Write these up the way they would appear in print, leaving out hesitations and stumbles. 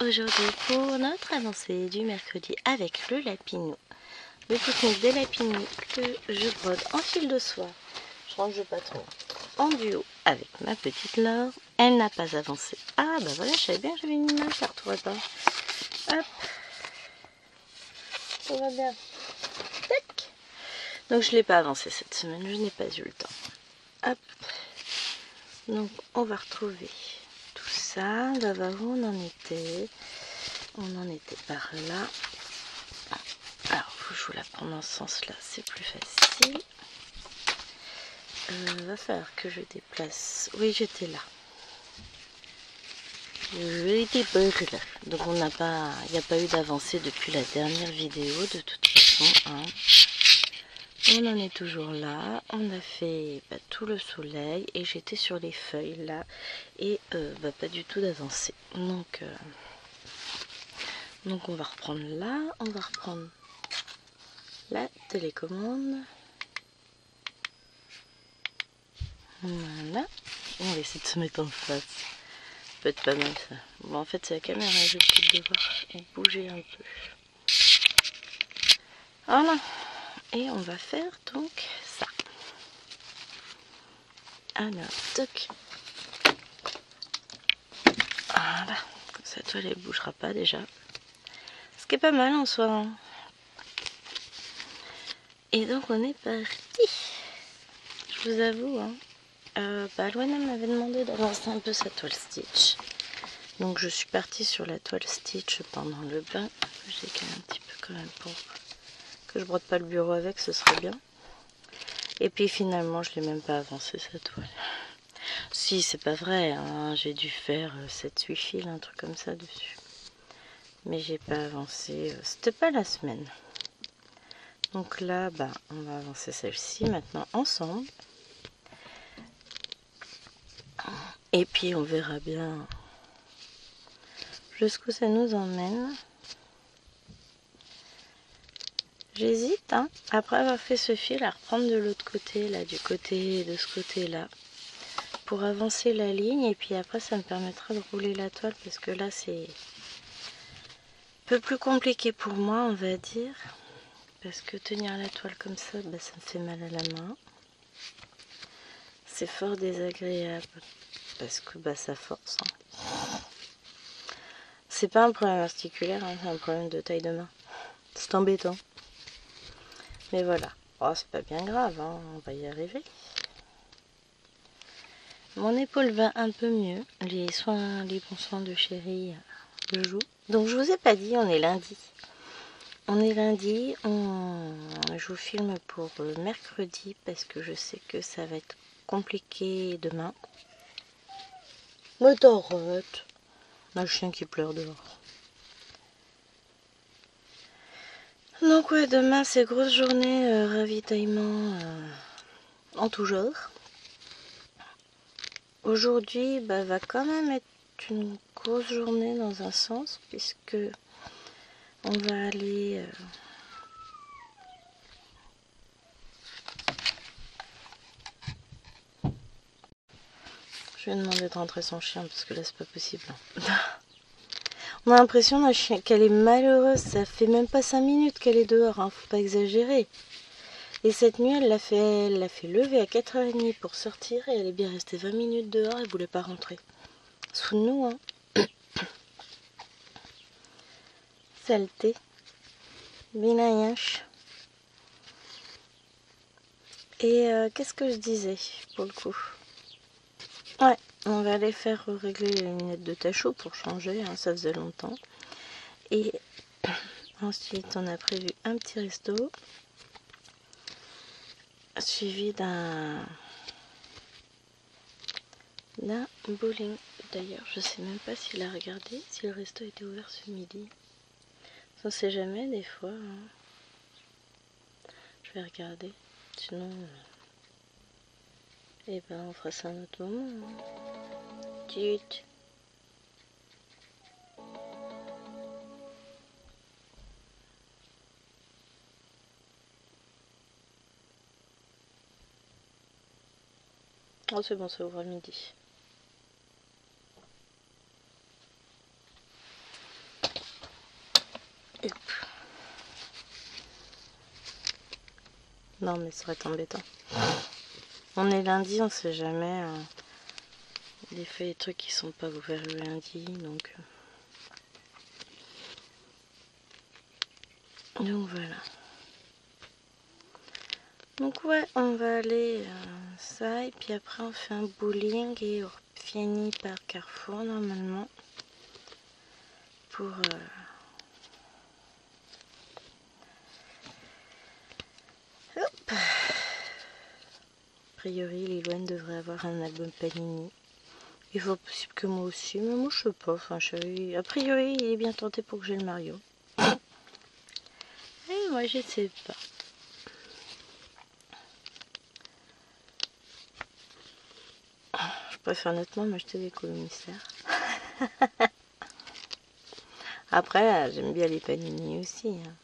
aujourd'hui pour notre avancée du mercredi avec le lapinou. Le pique-nique des lapinus que je brode en fil de soie. Je range le patron en duo avec ma petite Laure. Elle n'a pas avancé. Ah bah voilà, je savais bien que j'avais une image, je la retrouverai pas. Hop. Tout va bien. Tac. Donc je ne l'ai pas avancé cette semaine, je n'ai pas eu le temps. Hop. Donc on va retrouver tout ça. Là, où on en était. On en était par là. Alors, faut que je vous la prenne dans ce sens-là, c'est plus facile. Va falloir que je déplace. Oui, j'étais là. J'étais pas là. Donc on n'a pas, il n'y a pas eu d'avancée depuis la dernière vidéo de toute façon. Hein. On en est toujours là. On a fait tout le soleil et j'étais sur les feuilles là et pas du tout d'avancée. Donc on va reprendre là. On va reprendre la télécommande. Voilà. On va essayer de se mettre en face. Ça peut être pas mal ça. Bon, en fait, c'est la caméra, je vais peut-être devoir bouger un peu. Voilà. Et on va faire donc ça. Alors, toc. Voilà. Comme ça, toi, elle ne bougera pas déjà. Ce qui est pas mal en soi. Hein. Et donc, on est parti. Je vous avoue, hein. Loana m'avait demandé d'avancer un peu sa toile stitch. Donc je suis partie sur la toile stitch pendant le bain. J'ai décalé un petit peu quand même pour que je brode pas le bureau avec, ce serait bien. Et puis finalement je l'ai même pas avancé cette toile. Si, c'est pas vrai, hein, j'ai dû faire 7-8 fils, un truc comme ça dessus. Mais j'ai pas avancé, c'était pas la semaine. Donc là, on va avancer celle-ci maintenant ensemble. Et puis on verra bien jusqu'où ça nous emmène. J'hésite, hein, après avoir fait ce fil, à reprendre de l'autre côté, là, du côté de ce côté-là, pour avancer la ligne. Et puis après, ça me permettra de rouler la toile, parce que là, c'est un peu plus compliqué pour moi, on va dire. Parce que tenir la toile comme ça, ça me fait mal à la main. C'est fort désagréable, parce que ça force. Hein. C'est pas un problème articulaire, hein, c'est un problème de taille de main. C'est embêtant. Mais voilà. Oh, c'est pas bien grave, hein, on va y arriver. Mon épaule va un peu mieux. Les bons soins de chérie le jouent. Donc je vous ai pas dit, on est lundi. On est lundi, je vous filme pour mercredi parce que je sais que ça va être compliqué demain. Mais t'arrêtes. Le chien qui pleure dehors. Donc ouais, demain c'est grosse journée ravitaillement en tout genre. Aujourd'hui va quand même être une grosse journée dans un sens puisque on va aller je vais demander de rentrer son chien parce que là c'est pas possible. On a l'impression qu'elle est malheureuse, ça fait même pas 5 minutes qu'elle est dehors, hein, faut pas exagérer. Et cette nuit elle l'a fait lever à 4h30 pour sortir et elle est bien restée 20 minutes dehors, elle voulait pas rentrer. Sous nous, hein. Saleté. Binayanche. Et qu'est-ce que je disais pour le coup? Ouais, on va aller faire régler les lunettes de Tachou pour changer, hein, ça faisait longtemps. Et ensuite, on a prévu un petit resto, suivi d'un bowling. D'ailleurs, je sais même pas s'il a regardé, si le resto était ouvert ce midi. On sait jamais, des fois. Hein. Je vais regarder, sinon... on fera ça à un autre moment. Hein. Tut. Oh, c'est bon, ça ouvre le midi. Non, mais ça aurait été embêtant. On est lundi, on sait jamais. Des fois, les trucs qui sont pas ouverts le lundi, donc voilà. Donc ouais, on va aller ça, et puis après on fait un bowling et on finit par Carrefour normalement pour hop. A priori, Liloine devrait avoir un album Panini. Il faut possible que moi aussi, mais moi je sais pas. Enfin, a priori, il est bien tenté pour que j'ai le Mario. Et moi je sais pas. Je préfère nettement m'acheter des commissaires. Après, j'aime bien les Panini aussi. Hein.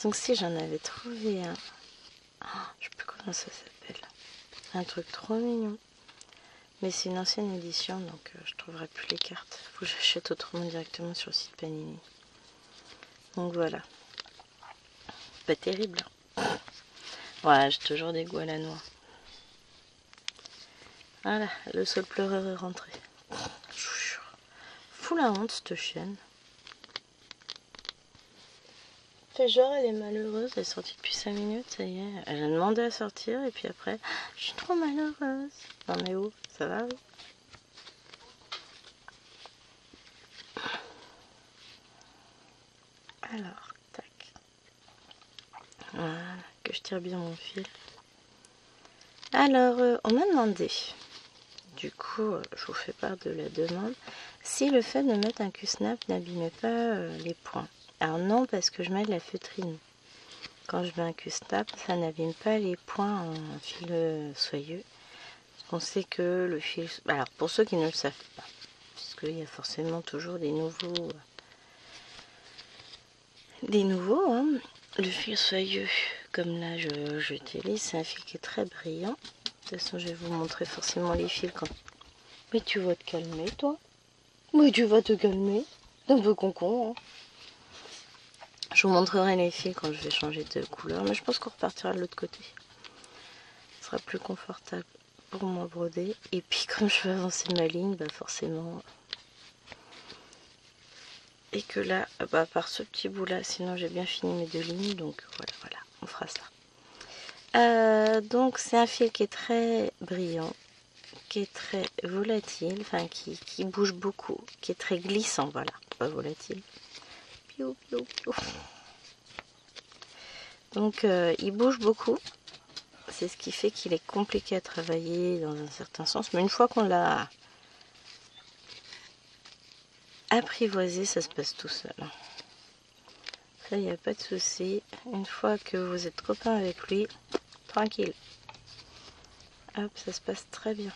Donc si j'en avais trouvé un. Je sais plus comment ça s'appelle. Un truc trop mignon. Mais c'est une ancienne édition, donc je trouverai plus les cartes. Faut que j'achète autrement directement sur le site Panini. Donc voilà. Pas terrible. Ouais, j'ai toujours des goûts à la noix. Voilà, le seul pleureur est rentré. Fous la honte, cette chienne. Fait genre, elle est malheureuse, elle est sortie depuis 5 minutes, ça y est. Elle a demandé à sortir, et puis après, je suis trop malheureuse. Non mais où? Ça va, oui? Alors, tac. Voilà, que je tire bien mon fil. Alors, on m'a demandé, du coup, je vous fais part de la demande, si le fait de mettre un Q-snap n'abîmait pas les points. Alors non, parce que je mets de la feutrine. Quand je mets un Q-snap, ça n'abîme pas les points en fil soyeux. On sait que le fil... Alors, pour ceux qui ne le savent pas, puisqu'il y a forcément toujours des nouveaux... hein. Le fil soyeux, comme là j'utilise, c'est un fil qui est très brillant. De toute façon, je vais vous montrer forcément les fils quand... Mais tu vas te calmer, toi. Mais tu vas te calmer. C'est un peu con, hein. Je vous montrerai les fils quand je vais changer de couleur, mais je pense qu'on repartira de l'autre côté. Ce sera plus confortable pour moi broder. Et puis, comme je veux avancer ma ligne, bah forcément... Et que là, bah, par ce petit bout là, sinon j'ai bien fini mes 2 lignes, donc voilà, on fera ça. Donc c'est un fil qui est très brillant, qui est très volatile, enfin qui bouge beaucoup, qui est très glissant, voilà, pas volatile. Piou, piou, piou. Donc il bouge beaucoup, c'est ce qui fait qu'il est compliqué à travailler dans un certain sens, mais une fois qu'on l'a apprivoisé, ça se passe tout seul. Ça, il n'y a pas de souci. Une fois que vous êtes copain avec lui, tranquille. Hop, ça se passe très bien.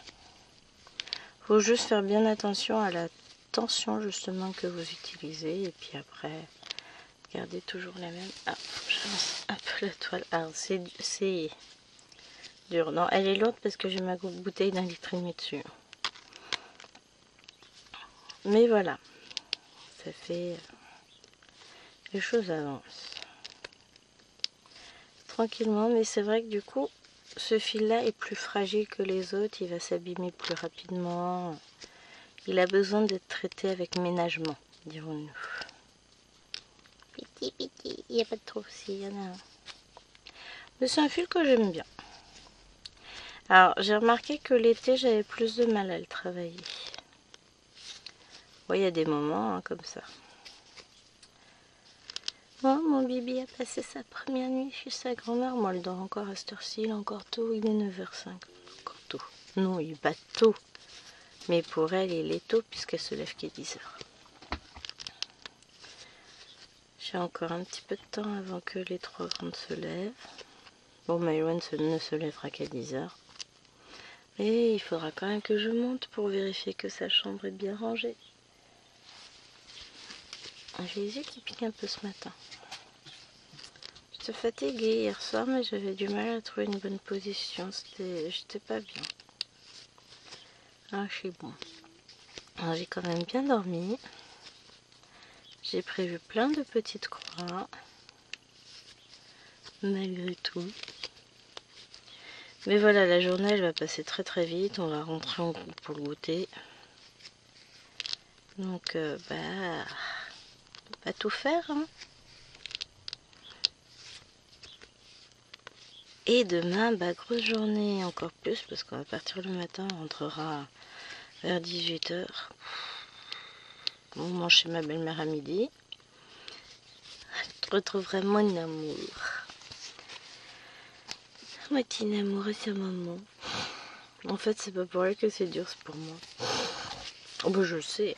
Faut juste faire bien attention à la tension justement que vous utilisez. Et puis après, gardez toujours la même. Ah, j'avance un peu la toile. Alors, c'est dur. Non, elle est lourde parce que j'ai ma bouteille d'1,5 litre dessus. Mais voilà. Ça fait... les choses avancent. Tranquillement, mais c'est vrai que du coup, ce fil-là est plus fragile que les autres. Il va s'abîmer plus rapidement. Il a besoin d'être traité avec ménagement, dirons-nous. Petit, il n'y a pas de trop aussi, il y en a un. Mais c'est un fil que j'aime bien. Alors, j'ai remarqué que l'été, j'avais plus de mal à le travailler. Oui, il y a des moments hein, comme ça. Bon, mon bibi a passé sa première nuit chez sa grand-mère. Moi, elle dort encore à cette heure-ci, il est encore tôt, il est 9h05. Encore tôt. Non, il est pas tôt. Mais pour elle, il est tôt puisqu'elle se lève qu'à 10h. J'ai encore un petit peu de temps avant que les 3 grandes se lèvent. Bon, Maëloine ne se lèvera qu'à 10h. Et il faudra quand même que je monte pour vérifier que sa chambre est bien rangée. J'ai les yeux qui piquent un peu ce matin. J'étais fatiguée hier soir, mais j'avais du mal à trouver une bonne position. J'étais pas bien. Ah, je suis bon. Alors, j'ai quand même bien dormi. J'ai prévu plein de petites croix. malgré tout. Mais voilà, la journée elle va passer très très vite, on va rentrer en groupe pour le goûter. Donc on peut pas tout faire, hein. Et demain, grosse journée, encore plus, parce qu'on va partir le matin, on rentrera vers 18 h. On mange chez ma belle-mère à midi. Je retrouverai mon amour. Mon petit amour et sa maman. En fait, c'est pas pour elle que c'est dur, c'est pour moi. Oh, bah, je le sais.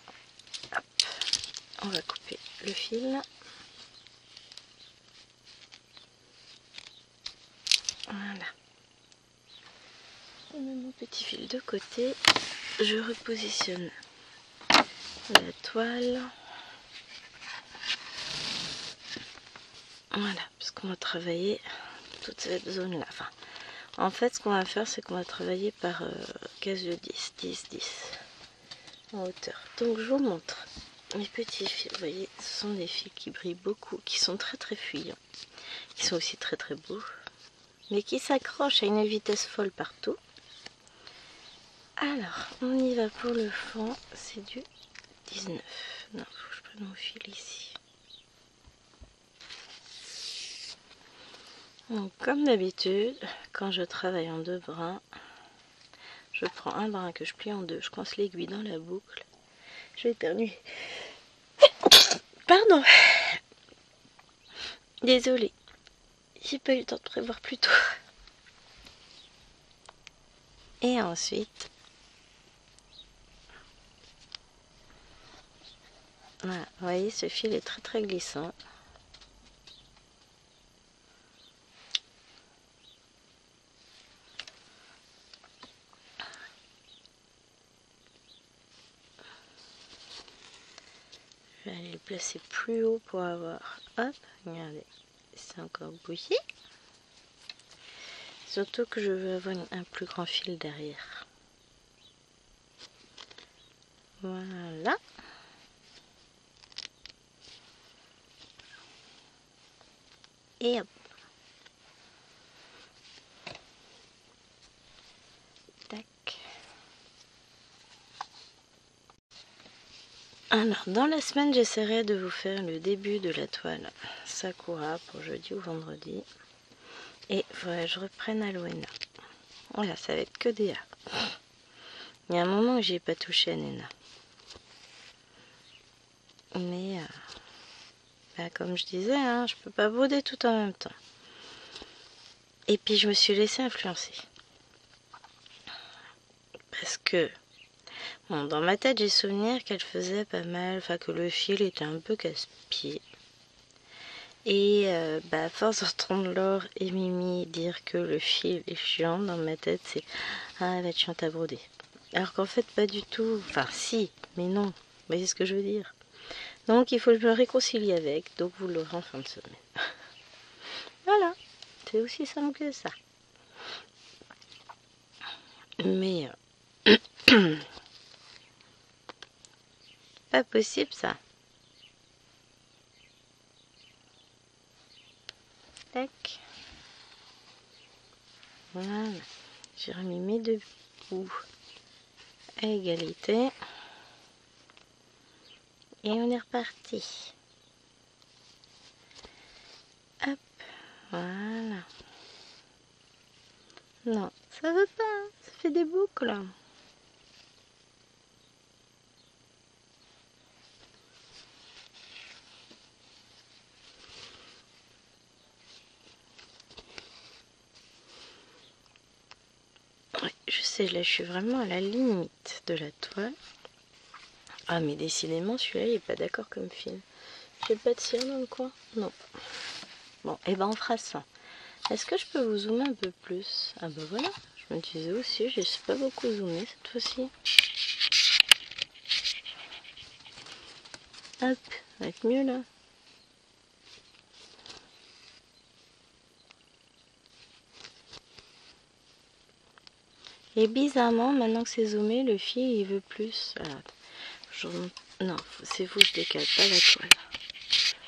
Hop. On va couper le fil. Voilà. Je mets mon petit fil de côté. Je repositionne la toile. Voilà, parce qu'on va travailler toute cette zone là. Enfin, en fait, ce qu'on va faire, c'est qu'on va travailler par case de 10, 10, 10 en hauteur. Donc, je vous montre mes petits fils. Vous voyez, ce sont des fils qui brillent beaucoup, qui sont très très fuyants, qui sont aussi très très beaux, mais qui s'accrochent à une vitesse folle partout. Alors, on y va pour le fond. C'est du 19. Non, faut que je prenne mon fil ici. Donc, comme d'habitude, quand je travaille en 2 brins, je prends un brin que je plie en 2, je coince l'aiguille dans la boucle. Je vais éternuer. Pardon. Désolée. J'ai pas eu le temps de prévoir plus tôt. Et ensuite, voilà, vous voyez, ce fil est très très glissant. Je vais aller le placer plus haut pour avoir... Hop, regardez, c'est encore bouilli. Surtout que je veux avoir un plus grand fil derrière. Voilà. Et hop. Tac. Alors, dans la semaine, j'essaierai de vous faire le début de la toile Sakura pour jeudi ou vendredi. Et voilà, je reprenne Aloena. Voilà, ça va être que des A. Il y a un moment où j'ai pas touché à Nena. Mais, comme je disais, hein, je peux pas broder tout en même temps. Et puis, je me suis laissée influencer. Parce que, bon, dans ma tête, j'ai souvenir qu'elle faisait pas mal, enfin que le fil était un peu casse-pied. Et à force d'entendre Laure et Mimi dire que le fil est chiant, dans ma tête, c'est « Ah, elle va être chiante à broder ». Alors qu'en fait, pas du tout. Enfin, si, mais non. Vous voyez ce que je veux dire? Donc, il faut que je me réconcilie avec. Donc, vous l'aurez en fin de semaine. Voilà. C'est aussi simple que ça. Mais... pas possible, ça. Tac. Voilà. J'ai remis mes 2 bouts à égalité. Et on est reparti. Hop. Voilà. Non, ça va pas. Ça fait des boucles. Ouais, je sais, là je suis vraiment à la limite de la toile. Ah mais décidément celui-là il est pas d'accord comme film. J'ai pas de cire dans le coin? Non. Bon, et ben on fera ça. Est-ce que je peux vous zoomer un peu plus? Ah bah voilà, je me disais aussi, je sais pas beaucoup zoomer cette fois-ci. Hop, ça va être mieux là. Et bizarrement, maintenant que c'est zoomé, le fil il veut plus. Non, c'est vous, je décale pas la toile.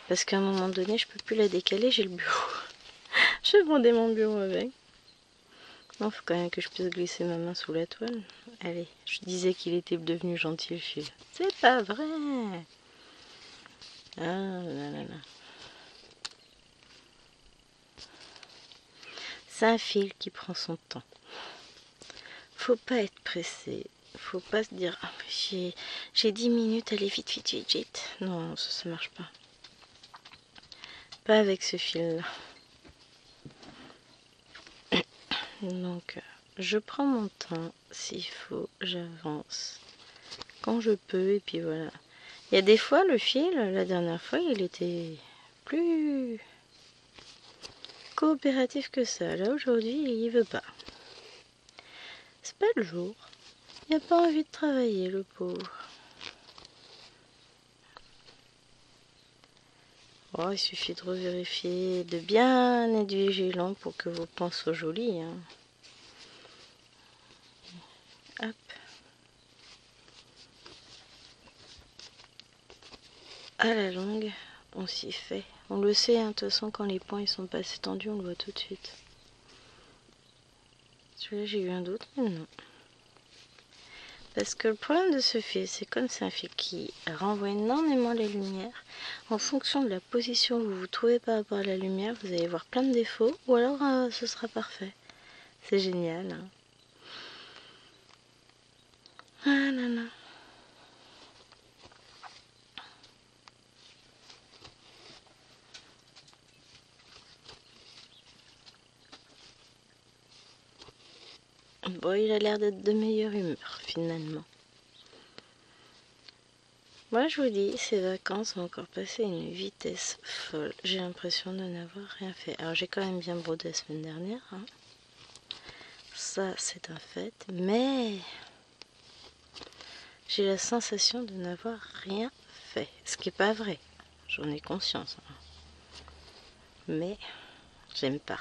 Parce qu'à un moment donné, je peux plus la décaler, j'ai le bureau. Je vais bander mon bureau avec. Non, faut quand même que je puisse glisser ma main sous la toile. Allez, je disais qu'il était devenu gentil le fil. C'est pas vrai. Ah là là là. C'est un fil qui prend son temps. Faut pas être pressé. Faut pas se dire ah, j'ai 10 minutes, allez vite, vite, vite, vite. Non, ça marche pas. Pas avec ce fil-là. Donc, je prends mon temps. S'il faut, j'avance. Quand je peux, et puis voilà. Il y a des fois, le fil, la dernière fois, il était plus coopératif que ça. Là, aujourd'hui, il veut pas. C'est pas le jour. Il n'a pas envie de travailler, le pauvre. Oh, il suffit de revérifier, de bien être vigilant pour que vos points soient jolis. Hein. Hop. À la longue, on s'y fait. On le sait, hein, de toute façon, quand les points ils sont pas assez tendus, on le voit tout de suite. Celui-là, j'ai eu un doute, mais non. Parce que le problème de ce fil, c'est comme c'est un fil qui renvoie énormément la lumière, en fonction de la position où vous vous trouvez par rapport à la lumière, vous allez voir plein de défauts, ou alors ce sera parfait. C'est génial. Hein. Ah là là. Bon, il a l'air d'être de meilleure humeur, finalement. Moi, je vous dis, ces vacances ont encore passé à une vitesse folle. J'ai l'impression de n'avoir rien fait. Alors, j'ai quand même bien brodé la semaine dernière. Hein. Ça, c'est un fait. Mais j'ai la sensation de n'avoir rien fait. Ce qui n'est pas vrai. J'en ai conscience. Hein. Mais j'aime pas.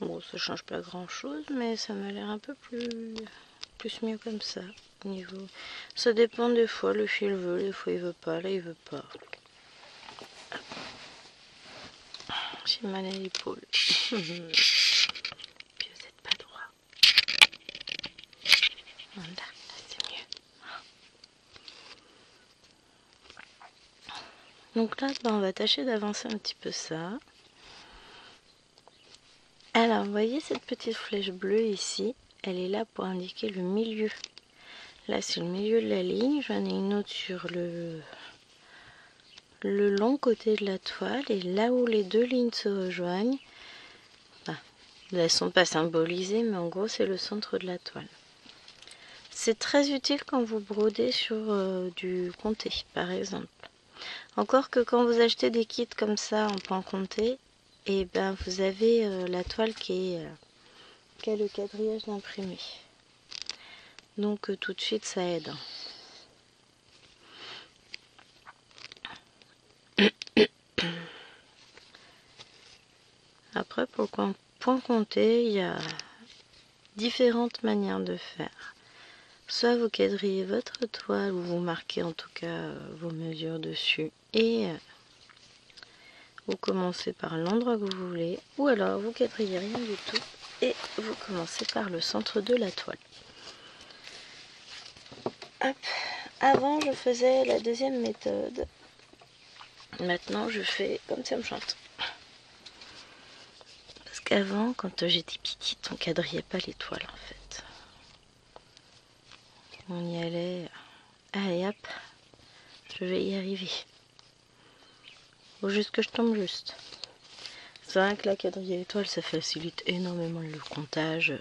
Bon, ça change pas grand chose, mais ça m'a l'air un peu plus mieux comme ça. Niveau, ça dépend des fois, le fil veut, des fois il veut pas, là il veut pas. J'ai mal à l'épaule. Puis vous n'êtes pas droit. Voilà, là c'est mieux. Donc là, on va tâcher d'avancer un petit peu ça. Alors, vous voyez cette petite flèche bleue ici, elle est là pour indiquer le milieu. Là, c'est le milieu de la ligne. J'en ai une autre sur le long côté de la toile. Et là où les deux lignes se rejoignent, elles ne sont pas symbolisées, mais en gros, c'est le centre de la toile. C'est très utile quand vous brodez sur du comté, par exemple. Encore que quand vous achetez des kits comme ça en pan comté, et ben vous avez la toile qui a le quadrillage d'imprimé. Donc tout de suite ça aide. Après pour le point comté, il y a différentes manières de faire. Soit vous quadrillez votre toile ou vous marquez en tout cas vos mesures dessus et vous commencez par l'endroit que vous voulez, ou alors vous quadrillez rien du tout et vous commencez par le centre de la toile. Hop. Avant je faisais la deuxième méthode, maintenant je fais comme ça me chante. Parce qu'avant, quand j'étais petite, on quadrillait pas les toiles en fait. On y allait, allez hop, je vais y arriver. Faut juste que je tombe juste. C'est vrai que la quadriller l'étoile, ça facilite énormément le comptage.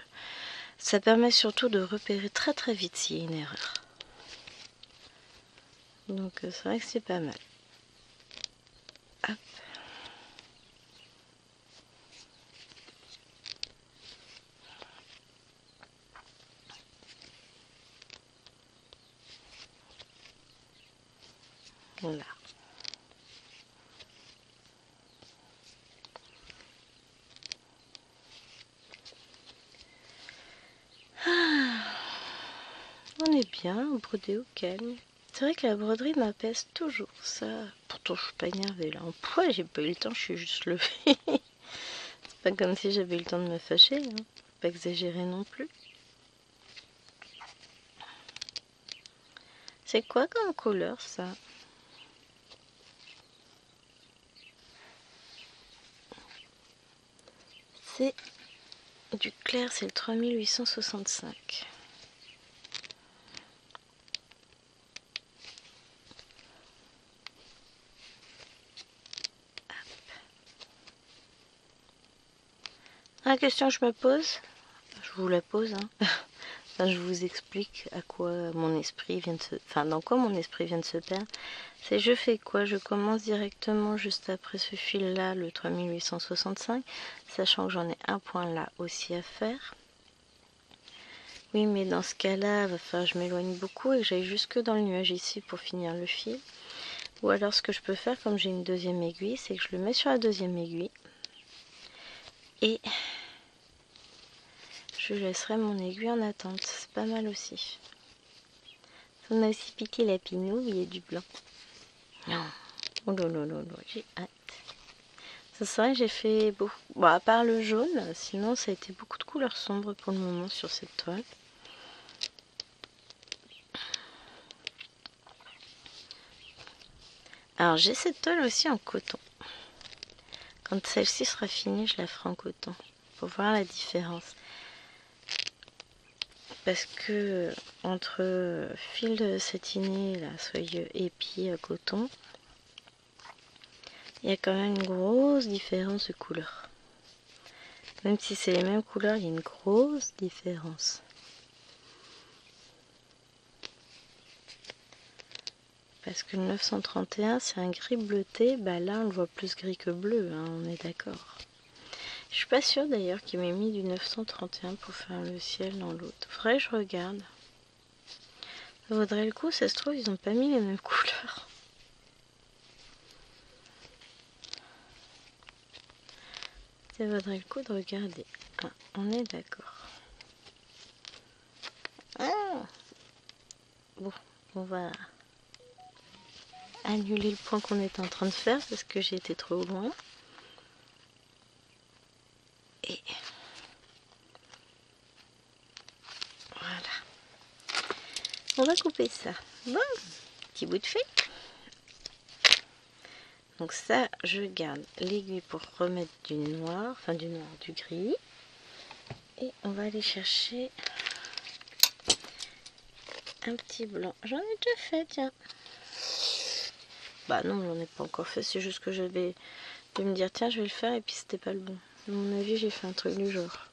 Ça permet surtout de repérer très très vite s'il y a une erreur. Donc c'est vrai que c'est pas mal. Hop. Voilà. bien, brodé au calme. C'est vrai que la broderie m'apaise toujours, ça. Pourtant, je suis pas énervée là. En poids, j'ai pas eu le temps, je suis juste levée. C'est pas comme si j'avais eu le temps de me fâcher, hein. Faut pas exagérer non plus. C'est quoi comme couleur ça? C'est du clair, c'est le 3865. La question que je me pose, je vous la pose, hein. Enfin, je vous explique à quoi mon esprit vient de se... Enfin, dans quoi mon esprit vient de se perdre. C'est je fais quoi? Je commence directement juste après ce fil-là, le 3865, sachant que j'en ai un point là aussi à faire. Oui, mais dans ce cas-là, va falloir que je m'éloigne beaucoup et que j'aille jusque dans le nuage ici pour finir le fil. Ou alors ce que je peux faire, comme j'ai une deuxième aiguille, c'est que je le mets sur la deuxième aiguille. Et je laisserai mon aiguille en attente. C'est pas mal aussi. On a aussi piqué la pinouille, il y a du blanc. Non. Oh là là là là, j'ai hâte. C'est vrai, j'ai fait beaucoup. Bon, à part le jaune, sinon ça a été beaucoup de couleurs sombres pour le moment sur cette toile. Alors j'ai cette toile aussi en coton. Quand celle-ci sera finie, je la ferai en coton. Pour voir la différence. Parce que entre fil satiné, là, soyeux, et puis coton, il y a quand même une grosse différence de couleur. Même si c'est les mêmes couleurs, il y a une grosse différence. Parce que le 931, c'est un gris bleuté. Bah là, on le voit plus gris que bleu, hein, on est d'accord. Je suis pas sûre d'ailleurs qu'il m'ait mis du 931 pour faire le ciel dans l'autre. Faudrait que je regarde. Ça vaudrait le coup, ça se trouve, ils n'ont pas mis les mêmes couleurs. Ça vaudrait le coup de regarder. Ah, on est d'accord. Ah bon, on va annuler le point qu'on est en train de faire parce que j'ai été trop loin. Et voilà. On va couper ça. Bon, petit bout de fait. Donc ça, je garde l'aiguille pour remettre du noir, enfin du noir, du gris. Et on va aller chercher un petit blanc. J'en ai déjà fait, tiens. Bah non, j'en ai pas encore fait, c'est juste que je vais me dire, tiens, je vais le faire, et puis c'était pas le bon. À mon avis, j'ai fait un truc du genre.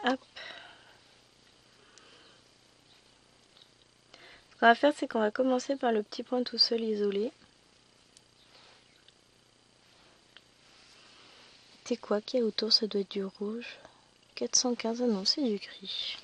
Hop. Ce qu'on va faire, c'est qu'on va commencer par le petit point tout seul isolé. C'est quoi qu'il y a autour? Ça doit être du rouge. 415, ah non, c'est du gris.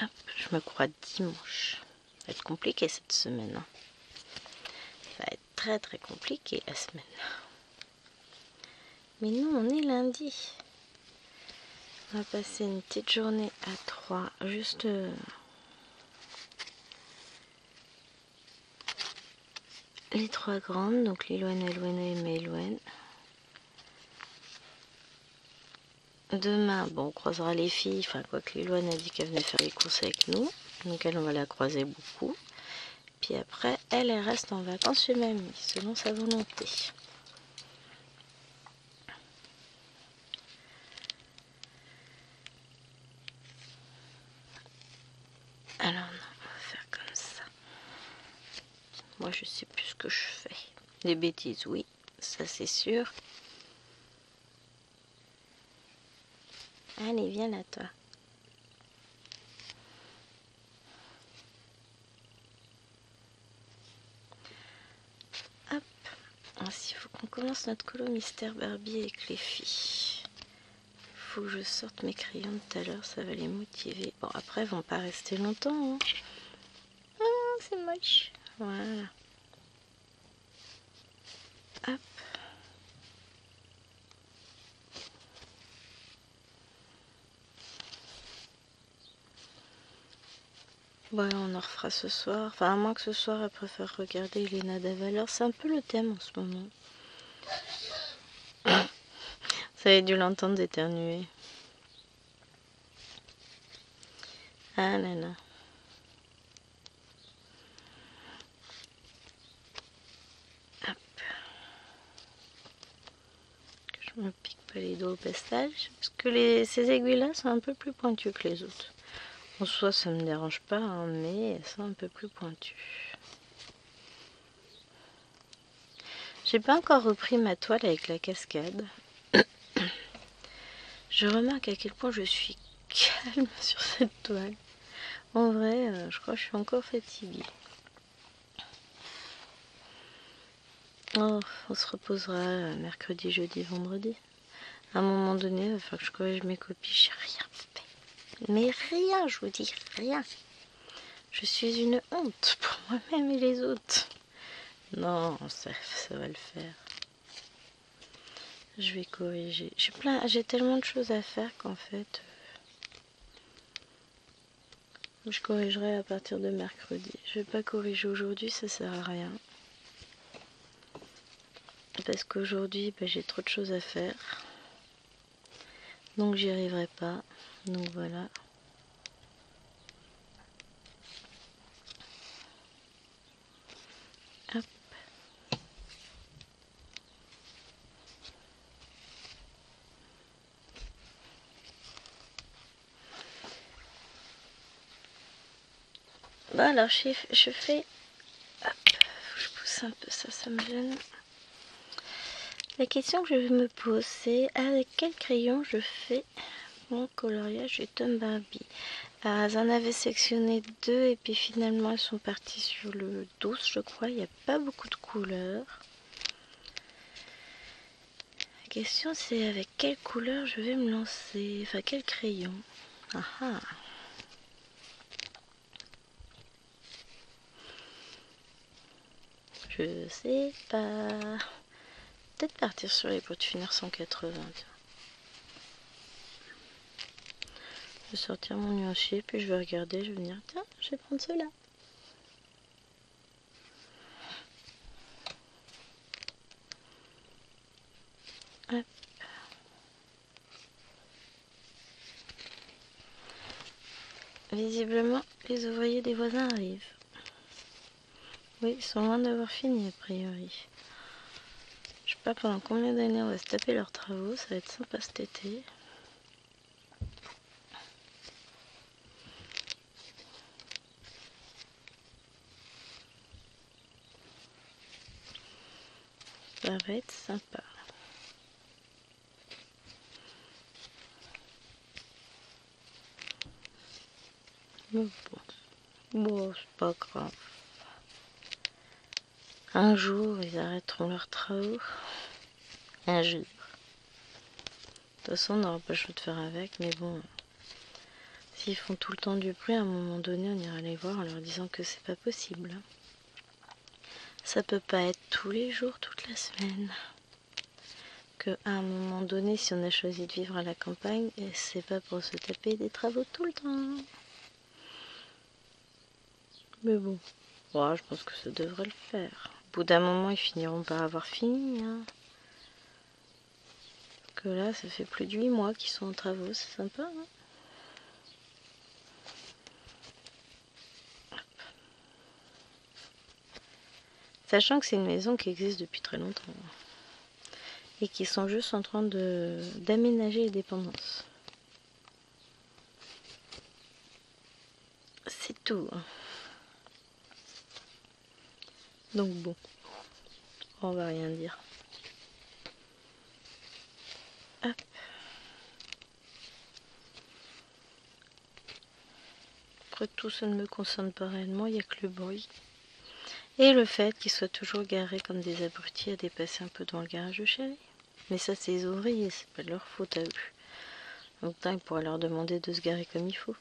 Hop, je me crois dimanche. Ça va être compliqué cette semaine. Hein. Ça va être très très compliqué la semaine. Mais non, on est lundi. On va passer une petite journée à 3. Juste les 3 grandes. Donc Liloane, Eloane et Maëloane. Demain, bon, on croisera les filles. Enfin, quoi que Liloane a dit qu'elle venait faire les courses avec nous. Donc elle, on va la croiser beaucoup. Puis après, elle reste en vacances chez mamie, selon sa volonté. Alors non, on va faire comme ça. Moi, je sais plus ce que je fais. Des bêtises, oui, ça c'est sûr. Allez, viens là, toi. Hop, ainsi il faut qu'on commence notre colo mystère Barbie avec les filles. Faut que je sorte mes crayons de tout à l'heure, ça va les motiver. Bon, après, ils vont pas rester longtemps. Hein. Ah, c'est moche. Voilà. Hop. Bon, on en refera ce soir. Enfin, à moins que ce soir, elle préfère regarder Elena Davalor. C'est un peu le thème en ce moment. Ça avait dû l'entendre d'éternuer. Ah là là. Hop. Que je me pique pas les doigts au pestage. Parce que ces aiguilles-là sont un peu plus pointues que les autres. En soi, ça me dérange pas, hein, mais elles sont un peu plus pointues. J'ai pas encore repris ma toile avec la cascade. Je remarque à quel point je suis calme sur cette toile. En vrai, je crois que je suis encore fatiguée. Oh, on se reposera mercredi, jeudi, vendredi. À un moment donné, il va falloir que je corrige mes copies. J'ai rien fait. Mais rien, je vous dis, rien. Je suis une honte pour moi-même et les autres. Non, ça va le faire. Je vais corriger. J'ai tellement de choses à faire qu'en fait, je corrigerai à partir de mercredi. Je vais pas corriger aujourd'hui, ça sert à rien. Parce qu'aujourd'hui, j'ai trop de choses à faire. Donc j'y arriverai pas. Donc voilà. Hop. Bon alors je fais... Hop, je pousse un peu ça me gêne. La question que je me pose, c'est avec quel crayon je fais mon coloriage du Tom Barbie. J'en avais sectionné 2 et puis finalement elles sont parties sur le 12 je crois. Il n'y a pas beaucoup de couleurs. La question c'est avec quelle couleur je vais me lancer. Enfin quel crayon. Ah ah. Je sais pas. Peut-être partir sur les pots de finir 180. Tiens. Je vais sortir mon nuancier puis je vais regarder. Je vais venir. Tiens, je vais prendre ceux-là. Hop. Visiblement, les ouvriers des voisins arrivent. Oui, ils sont loin d'avoir fini a priori. Je sais pas pendant combien d'années on va se taper leurs travaux, ça va être sympa cet été. Ça va être sympa. Mais bon, c'est pas grave. Un jour, ils arrêteront leurs travaux. Un jour. De toute façon, on n'aura pas le choix de faire avec, mais bon. S'ils font tout le temps du bruit, à un moment donné, on ira les voir en leur disant que c'est pas possible. Ça peut pas être tous les jours, toute la semaine. Que à un moment donné, si on a choisi de vivre à la campagne, c'est pas pour se taper des travaux tout le temps. Mais bon, ouais, je pense que ça devrait le faire. Au bout d'un moment, ils finiront par avoir fini. Hein. Que là, ça fait plus de 8 mois qu'ils sont en travaux, c'est sympa. Hein. Sachant que c'est une maison qui existe depuis très longtemps. Et qui sont juste en train d'aménager les dépendances. C'est tout. Hein. Donc bon, on va rien dire. Hop. Après tout, ça ne me concerne pas réellement, il n'y a que le bruit. Et le fait qu'ils soient toujours garés comme des abrutis à dépasser un peu dans le garage de chérie. Mais ça, c'est les ouvriers, c'est pas de leur faute à eux. Donc, il pourrait leur demander de se garer comme il faut.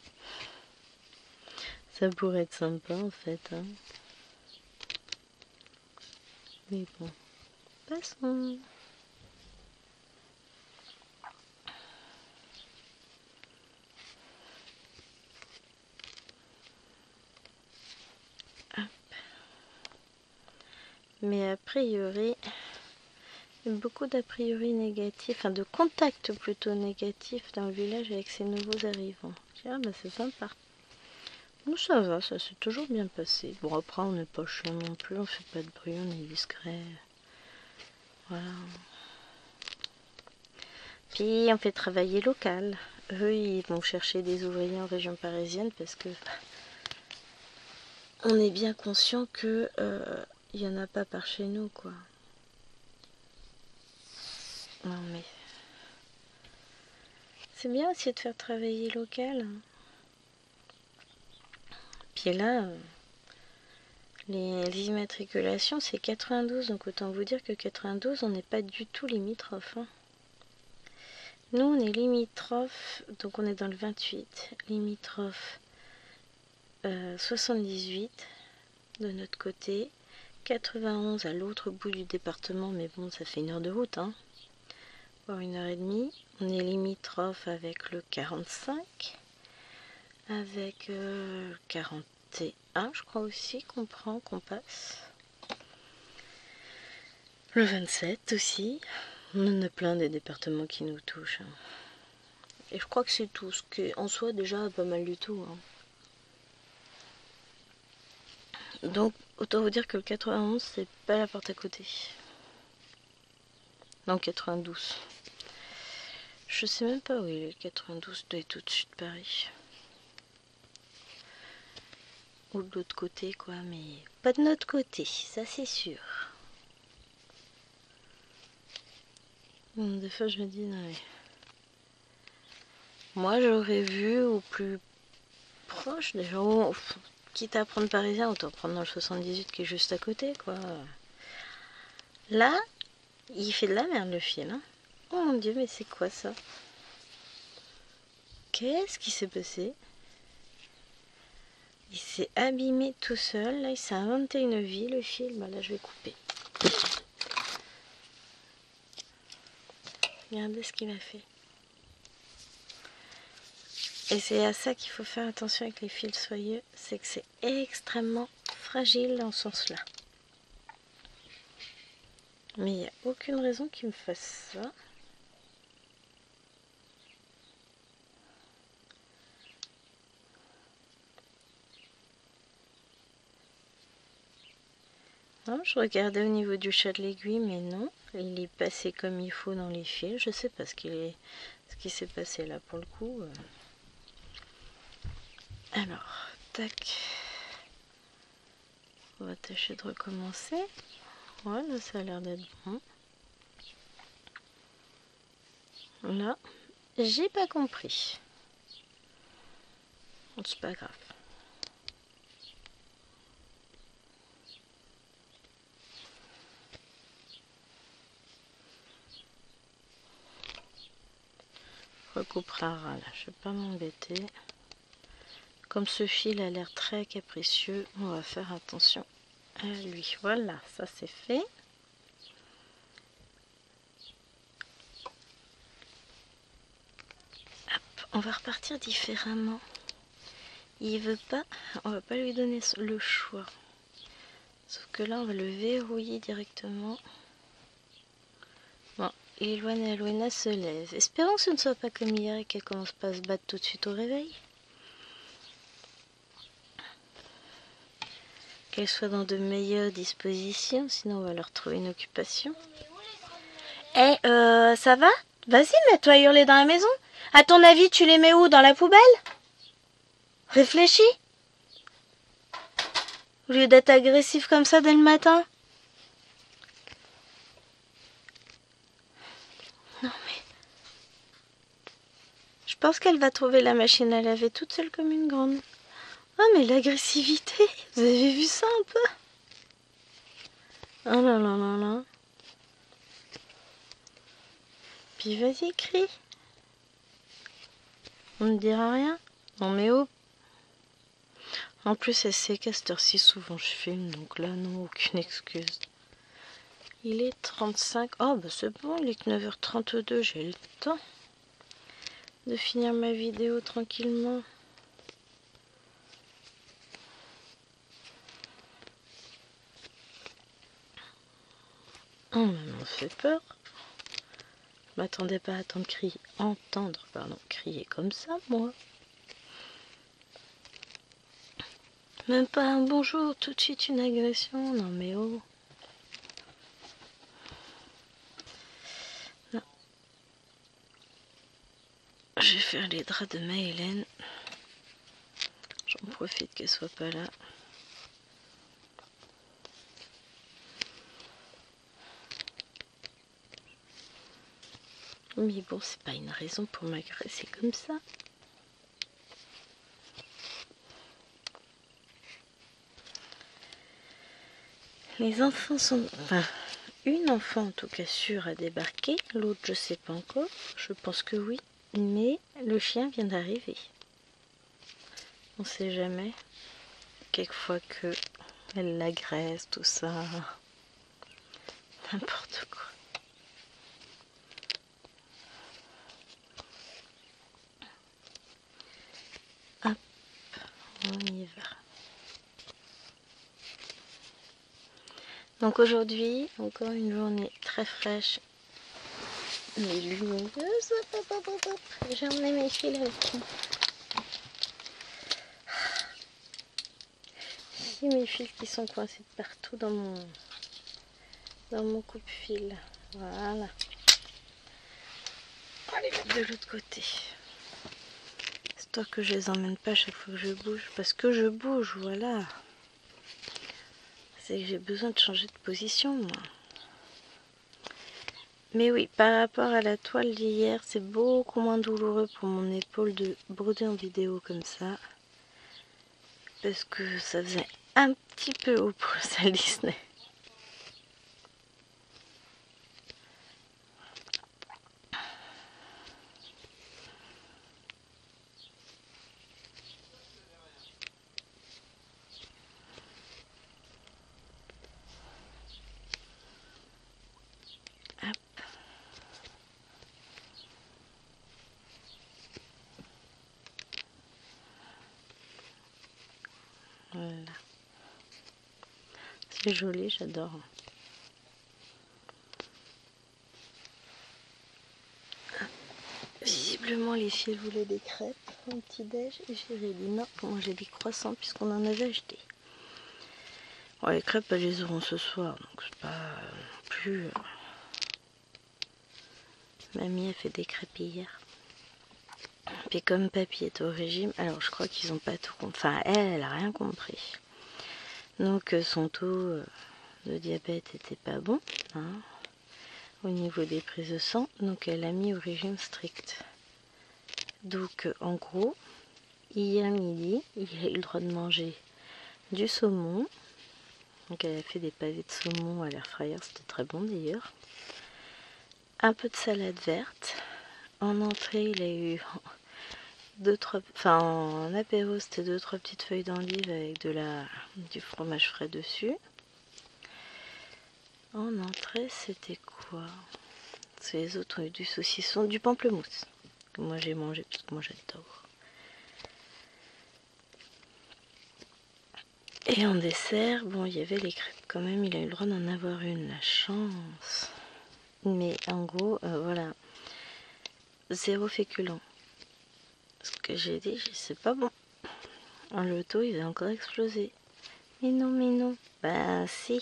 Ça pourrait être sympa, en fait. Hein. Mais bon, passons. Hop. Mais a priori, beaucoup d'a priori négatifs, enfin de contacts plutôt négatifs dans le village avec ces nouveaux arrivants. Ah bah c'est sympa. Bon, ça va, ça s'est toujours bien passé. Bon, après, on n'est pas chiant non plus, on fait pas de bruit, on est discret. Voilà. Puis, on fait travailler local. Eux, ils vont chercher des ouvriers en région parisienne parce que on est bien conscient que il y en a pas par chez nous, quoi. Non, mais c'est bien aussi de faire travailler local. Puis là... Les immatriculations, c'est 92, donc autant vous dire que 92, on n'est pas du tout limitrophe. Hein. Nous, on est limitrophe, donc on est dans le 28, limitrophe 78 de notre côté, 91 à l'autre bout du département, mais bon, ça fait 1 heure de route, hein, voire 1 heure et demie. On est limitrophe avec le 45, avec 41, je crois aussi qu'on passe. Le 27 aussi. On en a plein des départements qui nous touchent. Hein. Et je crois que c'est tout, ce qui est en soi déjà pas mal du tout. Hein. Donc, autant vous dire que le 91, c'est pas la porte à côté. Non, 92. Je sais même pas où il est, le 92 doit être au-dessus de Paris. Ou de l'autre côté, quoi, mais pas de notre côté, ça c'est sûr. Des fois, je me dis, non mais... Moi, j'aurais vu au plus proche, déjà, quitte à prendre parisien, autant prendre dans le 78 qui est juste à côté, quoi. Là, il fait de la merde, le fil, hein. Oh mon dieu, mais c'est quoi ça? Qu'est-ce qui s'est passé? Il s'est abîmé tout seul, là, il s'est inventé une vie, le fil. Bah là, je vais couper. Regardez ce qu'il a fait. Et c'est à ça qu'il faut faire attention avec les fils soyeux, c'est que c'est extrêmement fragile dans ce sens-là. Mais il n'y a aucune raison qu'il me fasse ça. Non, je regardais au niveau du chat de l'aiguille, mais non, il est passé comme il faut dans les fils. Je sais pas ce qui s'est passé là pour le coup. Alors, tac. On va tâcher de recommencer. Voilà, ça a l'air d'être bon. Là, j'ai pas compris. C'est pas grave. Recoupera là, je vais pas m'embêter. Comme ce fil a l'air très capricieux, on va faire attention à lui. Voilà, ça c'est fait. Hop, on va repartir différemment. Il veut pas, on va pas lui donner le choix. Sauf que là, on va le verrouiller directement. Bon, Iloine et Alwena se lèvent. Espérons que ce ne soit pas comme hier et qu'elle commence pas à se battre tout de suite au réveil. Qu'elle soit dans de meilleures dispositions, sinon on va leur trouver une occupation. Eh, ça va? Vas-y, mets-toi à hurler dans la maison. À ton avis, tu les mets où? Dans la poubelle? Réfléchis. Au lieu d'être agressif comme ça dès le matin. Non mais... Je pense qu'elle va trouver la machine à laver toute seule comme une grande. Oh mais l'agressivité, vous avez vu ça un peu? Oh là là là là. Puis vas-y, crie. On ne dira rien. Non mais oh. En plus, elle sait qu'à cette heure-ci, souvent je filme, donc là, non, aucune excuse. Il est 35. Oh, bah c'est bon, il est que 9h32, j'ai le temps de finir ma vidéo tranquillement. Oh, maman fait peur. Je m'attendais pas à entendre, crier comme ça, moi. Même pas un bonjour, tout de suite une agression. Non mais oh. Non. Je vais faire les draps de Maëlène. J'en profite qu'elle soit pas là. Mais bon, c'est pas une raison pour m'agresser comme ça. Les enfants sont... Enfin, une enfant en tout cas sûre à débarquer. L'autre, je sais pas encore. Je pense que oui. Mais le chien vient d'arriver. On sait jamais. Quelquefois que elle l'agresse, tout ça. N'importe quoi. Hop, on y va. Donc aujourd'hui, encore une journée très fraîche, mais lumineuse. J'ai emmené mes fils avec moi. Ici, mes fils qui sont coincés partout dans mon coupe-fil. Voilà. On va les mettre de l'autre côté. Histoire que je les emmène pas chaque fois que je bouge. Parce que je bouge, voilà. C'est que j'ai besoin de changer de position, moi. Mais oui, par rapport à la toile d'hier, c'est beaucoup moins douloureux pour mon épaule de broder en vidéo comme ça. Parce que ça faisait un petit peu haut pour le salle Disney. Hop. Voilà. C'est joli, j'adore. Visiblement, les filles voulaient des crêpes en petit-déj et j'ai dit non, pour manger des croissants puisqu'on en avait acheté. Bon, les crêpes, elles les auront ce soir, donc c'est pas plus... Mamie a fait des crêpes hier. Puis comme papy est au régime, alors je crois qu'ils ont pas tout compris. Enfin, elle a rien compris. Donc son taux de diabète était pas bon, hein, au niveau des prises de sang. Donc elle a mis au régime strict. Donc en gros, hier midi, il a eu le droit de manger du saumon. Donc elle a fait des pavés de saumon à l'air fryer, c'était très bon d'ailleurs. Un peu de salade verte. En entrée, il a eu en apéro, c'était 2-3 petites feuilles d'olive avec du fromage frais dessus. En entrée, c'était quoi? Les autres ont eu du saucisson, du pamplemousse, que moi j'ai mangé parce que moi j'adore. Et en dessert, bon, il y avait les crêpes quand même, il a eu le droit d'en avoir une, la chance. Mais en gros, voilà, zéro féculent. Ce que j'ai dit, c'est pas bon. Le taux, il va encore exploser. Mais non. Bah si.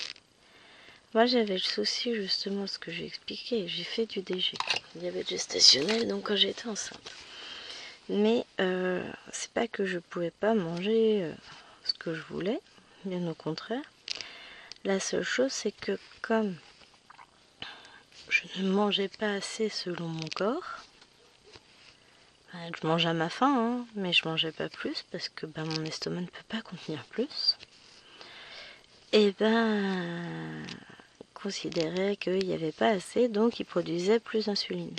Moi, j'avais le souci, justement, ce que j'ai expliqué. J'ai fait du DG, diabète gestationnel, donc quand j'étais enceinte. Mais c'est pas que je pouvais pas manger ce que je voulais, bien au contraire. La seule chose, c'est que comme je ne mangeais pas assez selon mon corps, je mange à ma faim, hein, mais je mangeais pas plus parce que mon estomac ne peut pas contenir plus. Et considérait qu'il n'y avait pas assez, donc il produisait plus d'insuline.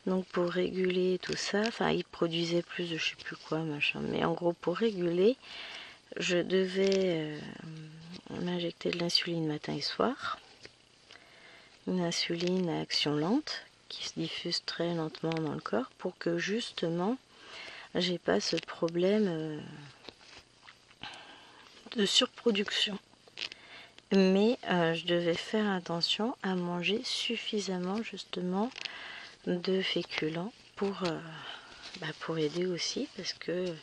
Donc pour réguler tout ça, enfin il produisait plus de je sais plus quoi, machin, mais en gros pour réguler, je devais m'injecter de l'insuline matin et soir. Une insuline à action lente qui se diffuse très lentement dans le corps pour que justement j'ai pas ce problème de surproduction. Mais je devais faire attention à manger suffisamment justement de féculents pour aider aussi, parce que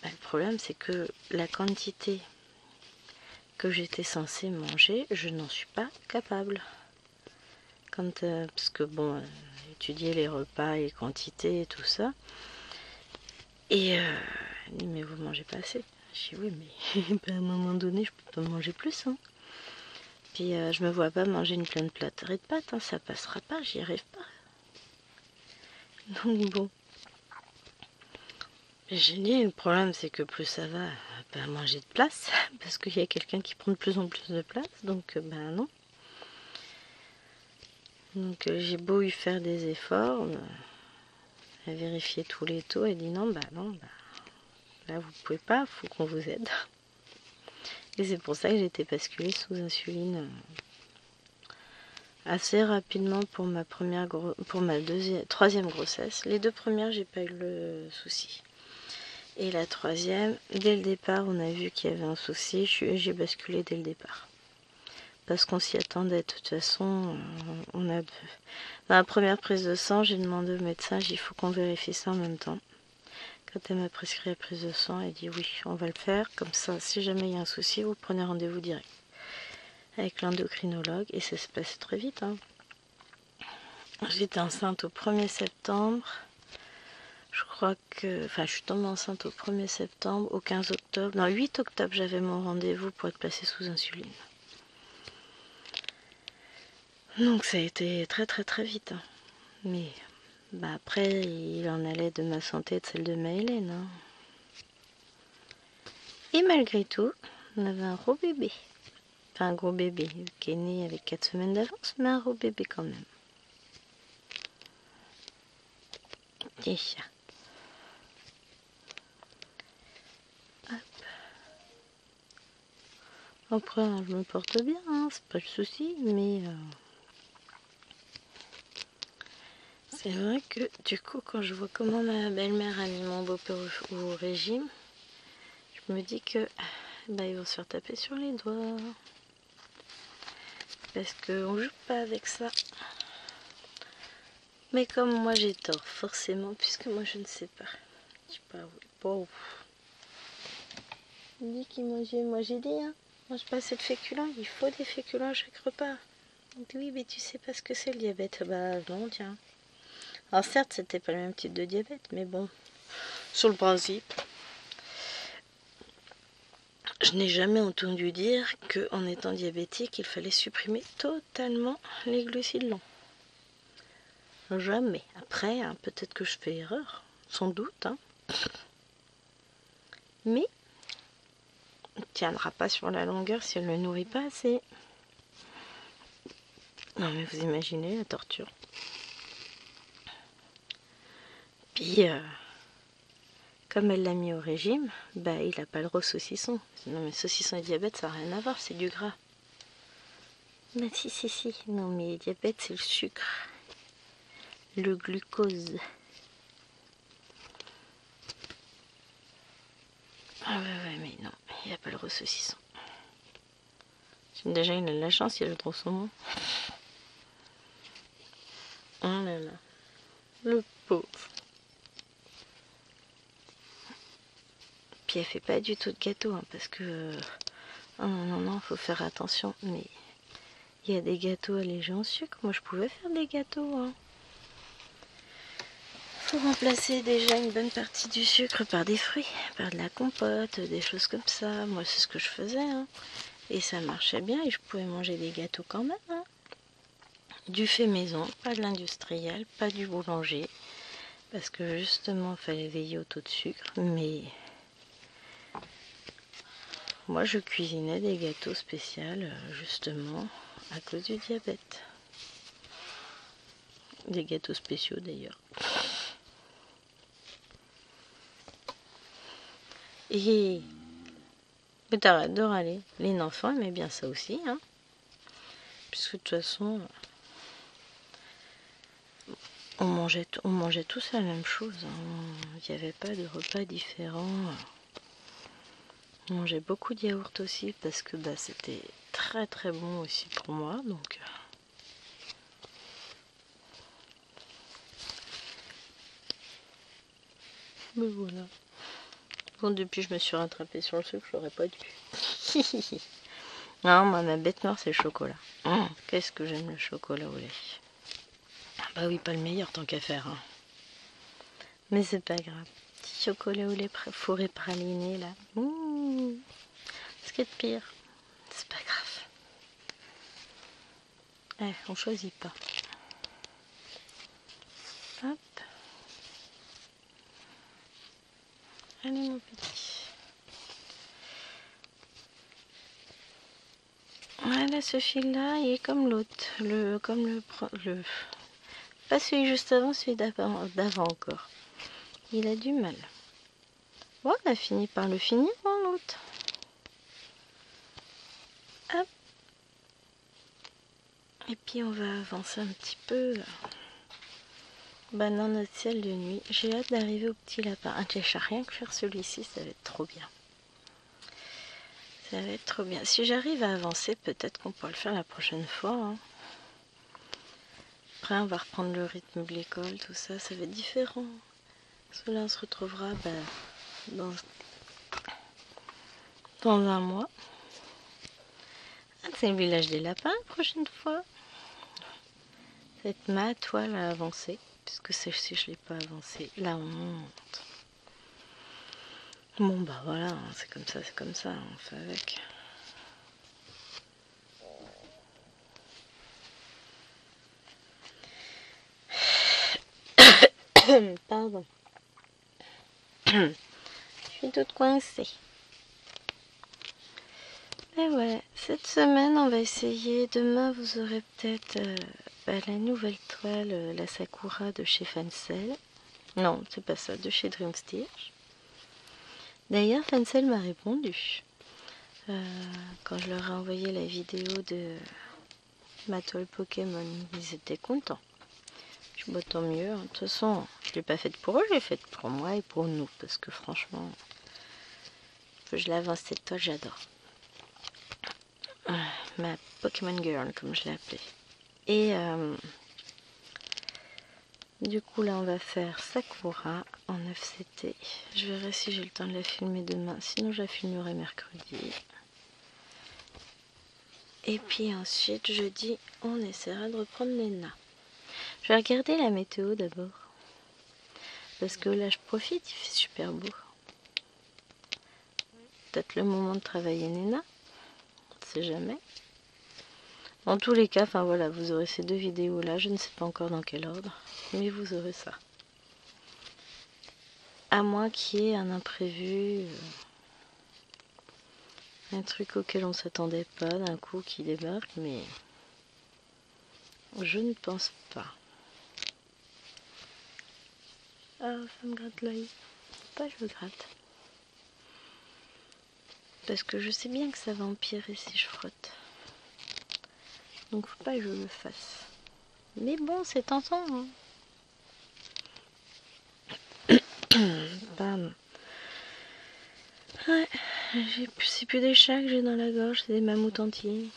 le problème c'est que la quantité que j'étais censée manger, je n'en suis pas capable. Parce que bon, étudier les repas, les quantités et tout ça. Et elle dit mais vous mangez pas assez. Je dis oui mais à un moment donné je peux pas manger plus. Hein. Puis je me vois pas manger une pleine plâtrée de pâtes, hein, ça passera pas, j'y arrive pas. Donc bon. J'ai dit le problème c'est que plus ça va, pas manger de place, parce qu'il y a quelqu'un qui prend de plus en plus de place, donc non. Donc j'ai beau y faire des efforts, à vérifier tous les taux, elle dit non, là vous pouvez pas, faut qu'on vous aide. Et c'est pour ça que j'ai été basculée sous insuline assez rapidement pour ma troisième grossesse. Les 2 premières, j'ai pas eu le souci. Et la troisième, dès le départ, on a vu qu'il y avait un souci, j'ai basculé dès le départ. Parce qu'on s'y attendait, de toute façon, dans la première prise de sang, j'ai demandé au médecin, il faut qu'on vérifie ça en même temps. Quand elle m'a prescrit la prise de sang, elle dit oui, on va le faire, comme ça, si jamais il y a un souci, vous prenez rendez-vous direct avec l'endocrinologue, et ça se passe très vite. Hein. J'étais enceinte au 1er septembre, je suis tombée enceinte au 1er septembre, au 15 octobre, non, 8 octobre, j'avais mon rendez-vous pour être placée sous insuline. Donc ça a été très très très vite. Hein. Mais après, il en allait de ma santé et de celle de Maëlène. Hein. Et malgré tout, on avait un gros bébé. Enfin un gros bébé qui est né avec 4 semaines d'avance, mais un gros bébé quand même. Et ça. Hop. Après, je me porte bien, hein, c'est pas le souci, mais c'est vrai que du coup, quand je vois comment ma belle-mère a mis mon beau-père au régime, je me dis que ils vont se faire taper sur les doigts. Parce qu'on joue pas avec ça. Mais comme moi j'ai tort, forcément, puisque moi je ne sais pas. Je sais pas, oui. Bon. Il dit qu'il mangeait, moi j'ai dit, hein. Mange pas assez de féculents, il faut des féculents à chaque repas. Il dit oui, mais tu sais pas ce que c'est le diabète. Bah non, tiens. Alors certes, c'était pas le même type de diabète, mais bon, sur le principe. Je n'ai jamais entendu dire qu'en étant diabétique, il fallait supprimer totalement les glucides lents. Jamais. Après, hein, peut-être que je fais erreur, sans doute. Hein. Mais il ne tiendra pas sur la longueur si elle ne le nourrit pas assez. Non mais vous imaginez la torture. Puis, comme elle l'a mis au régime, il n'a pas le droit au saucisson. Non mais saucisson et diabète, ça n'a rien à voir, c'est du gras. Mais si. Non mais diabète, c'est le sucre. Le glucose. Ah ouais, mais non, il n'a pas le droit au saucisson. Déjà, il a de la chance, il a le droit au saumon. Oh là là, le pauvre. Puis elle fait pas du tout de gâteau, hein, parce que... non, faut faire attention. Mais il y a des gâteaux allégés en sucre. Moi, je pouvais faire des gâteaux. Hein. Faut remplacer déjà une bonne partie du sucre par des fruits, par de la compote, des choses comme ça. Moi, c'est ce que je faisais. Hein. Et ça marchait bien et je pouvais manger des gâteaux quand même. Hein. Du fait maison, pas de l'industriel, pas du boulanger. Parce que justement, il fallait veiller au taux de sucre. Mais moi, je cuisinais des gâteaux spéciaux, justement, à cause du diabète. Des gâteaux spéciaux d'ailleurs. Et t'arrêtes de râler. Les enfants aimaient bien ça aussi, hein. Puisque de toute façon, on mangeait tous la même chose. Il n'y avait pas de repas différents. On mangeait beaucoup de yaourt aussi parce que c'était très très bon aussi pour moi. Donc mais voilà. Bon, depuis je me suis rattrapée sur le sucre, j'aurais pas dû. Non, moi, ma bête noire, c'est le chocolat. Qu'est-ce que j'aime le chocolat au lait. Bah oui, pas le meilleur tant qu'à faire. Hein. Mais c'est pas grave. Petit chocolat au lait fourré praliné, là. Ce qui est de pire. C'est pas grave. On choisit pas. Hop. Allez, mon petit. Voilà, ce fil-là, il est comme l'autre. Pas celui juste avant, celui d'avant encore. Il a du mal. Bon, on a fini par le finir, hein, l'autre. Hop. Et puis, on va avancer un petit peu. Dans notre ciel de nuit. J'ai hâte d'arriver au petit lapin. Déjà, rien que faire celui-ci, ça va être trop bien. Ça va être trop bien. Si j'arrive à avancer, peut-être qu'on pourra le faire la prochaine fois. Hein. Après, on va reprendre le rythme de l'école, tout ça. Ça va être différent. Parce que là, on se retrouvera dans un mois. C'est le village des lapins la prochaine fois. Ça va être ma toile à avancer. Puisque celle-ci, je ne l'ai pas avancée. La honte. Bon, bah voilà, c'est comme ça. On fait avec. Pardon. Je suis toute coincée. Et ouais, cette semaine, on va essayer. Demain, vous aurez peut-être la nouvelle toile, la Sakura de chez Fancel. Non, c'est pas ça, de chez Dream Stitch. D'ailleurs, Fancel m'a répondu. Quand je leur ai envoyé la vidéo de ma toile Pokémon, ils étaient contents. Bon, tant mieux. De toute façon, je l'ai pas faite pour eux, je l'ai faite pour moi et pour nous. Parce que franchement, je l'avance cette toile, j'adore. Ma Pokémon Girl, comme je l'ai appelée. Et du coup, là, on va faire Sakura en FCT. Je verrai si j'ai le temps de la filmer demain. Sinon, je la filmerai mercredi. Et puis ensuite, jeudi, on essaiera de reprendre Nena. Je vais regarder la météo d'abord. Parce que là, je profite, il fait super beau. Peut-être le moment de travailler Nena. On ne sait jamais. En tous les cas, enfin voilà, vous aurez ces deux vidéos là. Je ne sais pas encore dans quel ordre. Mais vous aurez ça. À moins qu'il y ait un imprévu. Un truc auquel on ne s'attendait pas d'un coup qui débarque. Mais je ne pense pas. Ah, ça me gratte l'œil. Pas je me gratte. Parce que je sais bien que ça va empirer si je frotte. Donc faut pas que je le fasse. Mais bon, c'est tentant. Hein. Bam. Ouais, c'est plus des chats que j'ai dans la gorge, c'est des mammouths entiers.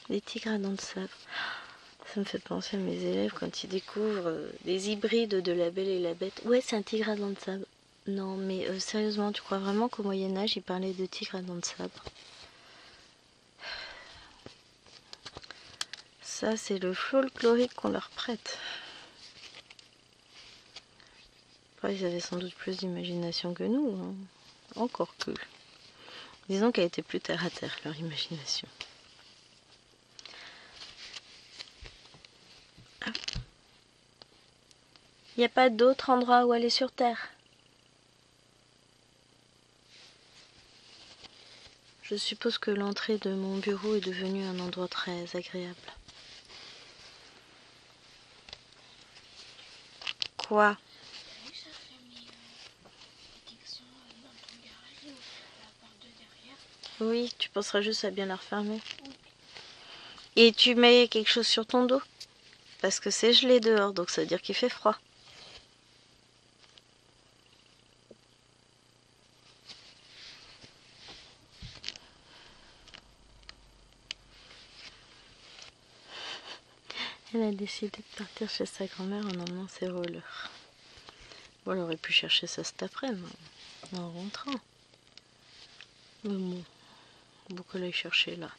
Des tigres à dents de sabre. Ça me fait penser à mes élèves quand ils découvrent des hybrides de La Belle et la Bête. Ouais, c'est un tigre à dents de sabre. Non, mais sérieusement, tu crois vraiment qu'au Moyen-Âge, ils parlaient de tigre à dents de sabre? Ça, c'est le folklorique qu'on leur prête. Après, ils avaient sans doute plus d'imagination que nous. Hein. Encore que. Disons qu'elle était plus terre à terre, leur imagination. Il n'y a pas d'autre endroit où aller sur Terre. Je suppose que l'entrée de mon bureau est devenue un endroit très agréable. Quoi? Oui, tu penseras juste à bien la refermer. Et tu mets quelque chose sur ton dos? Parce que c'est gelé dehors, donc ça veut dire qu'il fait froid. Elle a décidé de partir chez sa grand-mère en emmenant ses rollers. Bon, elle aurait pu chercher ça cet après-midi, en rentrant. Mais bon, beaucoup l'aille chercher là.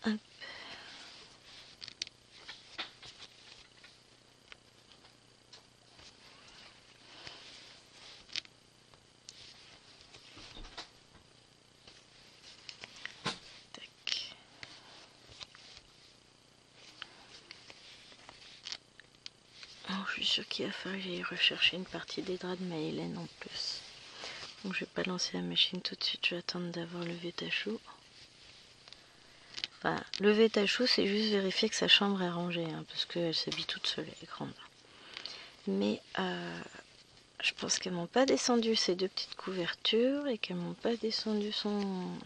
Hop. Tac. Oh, je suis sûre qu'il va falloir que j'aille rechercher une partie des draps de Maëlène en plus. Donc je vais pas lancer la machine tout de suite, je vais attendre d'avoir levé ta chou. Enfin, lever ta chou, c'est juste vérifier que sa chambre est rangée, hein, parce qu'elle s'habille toute seule, elle est grande. Mais je pense qu'elles m'ont pas descendu ces deux petites couvertures et qu'elles m'ont pas descendu son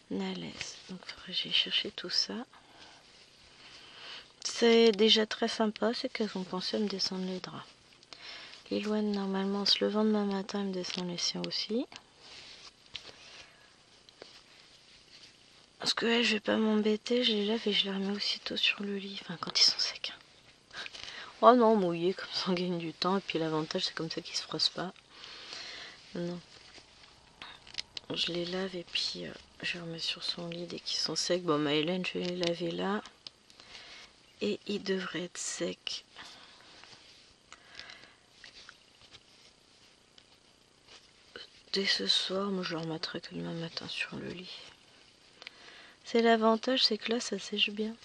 alaise. Donc il faudrait que j'aille chercher tout ça. C'est déjà très sympa, c'est qu'elles ont pensé à me descendre les draps. Lilouane, normalement, en se levant demain matin, elle me descend les siens aussi. Parce que ouais, je vais pas m'embêter, je les lave et je les remets aussitôt sur le lit. Enfin, quand ils sont secs. Oh non, mouillé, comme ça on gagne du temps. Et puis l'avantage, c'est comme ça qu'ils se froissent pas. Non. Je les lave et puis je les remets sur son lit dès qu'ils sont secs. Bon, Maëlène, je vais les laver là. Et ils devraient être secs. Dès ce soir, moi je le remettrai que demain matin sur le lit. C'est l'avantage, c'est que là, ça sèche bien.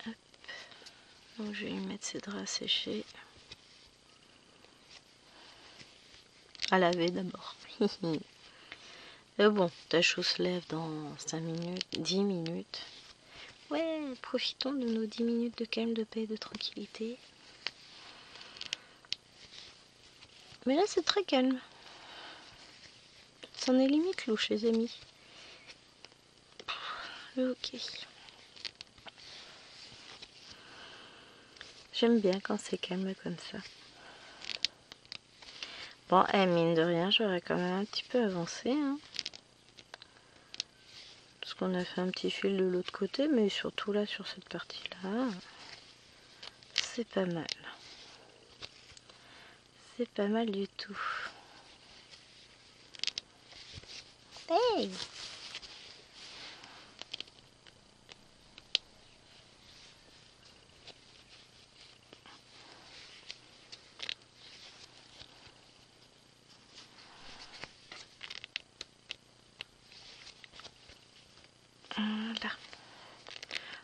Hop. Donc je vais lui mettre ses draps à sécher. À laver d'abord. Mais bon, ta chou se lève dans 5 minutes, 10 minutes. Ouais, profitons de nos 10 minutes de calme, de paix, de tranquillité. Mais là, c'est très calme. C'en est limite louche, les amis. Ok. J'aime bien quand c'est calme comme ça. Bon, mine de rien, j'aurais quand même un petit peu avancé. Hein. Parce qu'on a fait un petit fil de l'autre côté, mais surtout là, sur cette partie-là, c'est pas mal. C'est pas mal du tout. Hey! Voilà.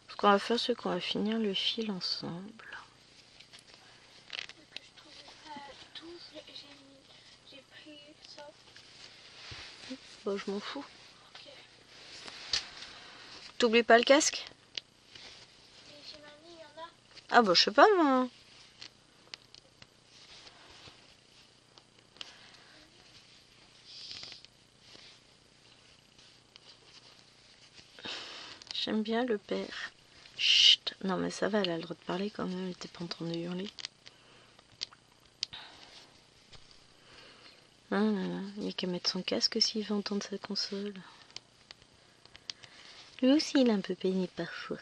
Ce qu'on va faire, c'est qu'on va finir le fil ensemble. Bon, je m'en fous. Okay. T'oublies pas le casque? Ah bah je sais pas moi. J'aime bien le père. Chut. Non mais ça va, elle a le droit de parler quand même, elle était pas en train de hurler. Ah là là, il n'y a qu'à mettre son casque s'il veut entendre sa console. Lui aussi il est un peu pénible parfois.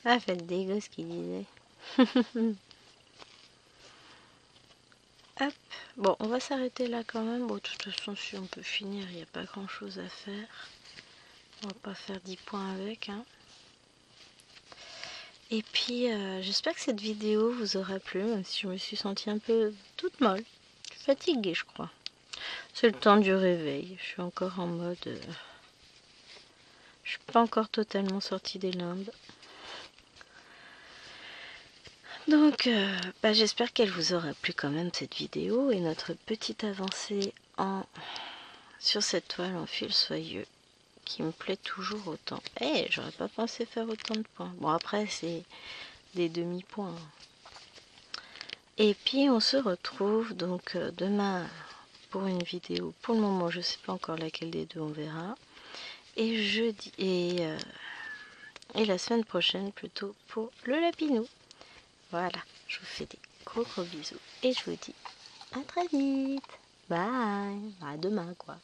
Ah, faites des gosses qui disaient. Hop. Bon, on va s'arrêter là quand même. Bon, de toute façon, si on peut finir, il n'y a pas grand chose à faire. On va pas faire 10 points avec. Hein. Et puis, j'espère que cette vidéo vous aura plu, même si je me suis sentie un peu toute molle. Je suis fatiguée, je crois. C'est le temps du réveil. Je suis encore en mode... je suis pas encore totalement sortie des limbes. Donc, j'espère qu'elle vous aura plu quand même cette vidéo et notre petite avancée sur cette toile en fil soyeux qui me plaît toujours autant. J'aurais pas pensé faire autant de points. Bon, après, c'est des demi-points. Et puis, on se retrouve donc demain pour une vidéo. Pour le moment, je sais pas encore laquelle des deux, on verra. Et jeudi et la semaine prochaine plutôt pour le lapinou. Voilà, je vous fais des gros bisous et je vous dis à très vite. Bye. À demain quoi.